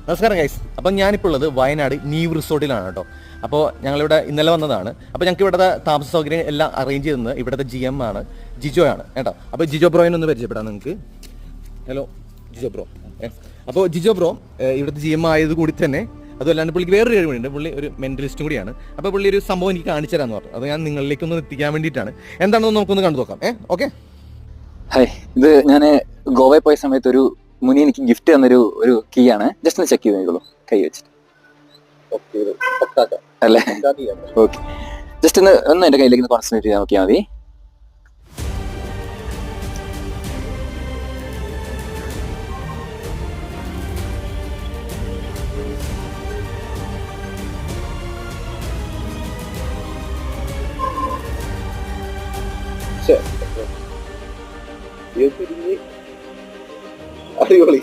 നമസ്കാരം ഗൈസ്. അപ്പം ഞാനിപ്പോൾ ഉള്ളത് വയനാട് നീവ് റിസോർട്ടിലാണ് കേട്ടോ. അപ്പോൾ ഞങ്ങളിവിടെ ഇന്നലെ വന്നതാണ്. അപ്പോൾ ഞങ്ങൾക്ക് ഇവിടുത്തെ താമസ സൗകര്യം എല്ലാം അറേഞ്ച് ചെയ്യുന്നത് ഇവിടുത്തെ GM ആണ്, ജിജോ ആണ് കേട്ടോ. അപ്പോൾ ജിജോ ബ്രോയിനെ ഒന്ന് പരിചയപ്പെടാം നിങ്ങൾക്ക്. Hello Jijo bro. അപ്പോൾ ജിജോ ബ്രോ ഇവിടുത്തെ GM ആയത് കൂടി തന്നെ അതുമല്ലാണ്ട് പുള്ളിക്ക് വേറൊരു കഴിവുണ്ട്. പുള്ളി ഒരു മെന്റലിസ്റ്റും കൂടിയാണ്. അപ്പോൾ പുള്ളി ഒരു സംഭവം എനിക്ക് കാണിച്ചു തരാമെന്ന് പറഞ്ഞു. അത് ഞാൻ നിങ്ങളിലേക്കൊന്ന് എത്തിക്കാൻ വേണ്ടിയിട്ടാണ്. എന്താണെന്ന് നമുക്കൊന്ന് കണ്ടു നോക്കാം. ഓക്കെ. ഹായ്, ഇത് ഞാൻ ഗോവയിൽ പോയ സമയത്ത് ഒരു മുനി എനിക്ക് ഗിഫ്റ്റ് തന്നൊരു കീ ആണ്. ജസ്റ്റ് ഒന്ന് ചെക്ക് ചെയ്ത് നോക്കിക്കോളൂ കൈ വെച്ചിട്ട്. അല്ലേ? ഓക്കെ, ജസ്റ്റ് ഒന്ന് എൻ്റെ കയ്യിലേക്ക് കോൺസെൻട്രേറ്റ് ചെയ്ത് നോക്കിയാൽ മതി. അടിപൊളി.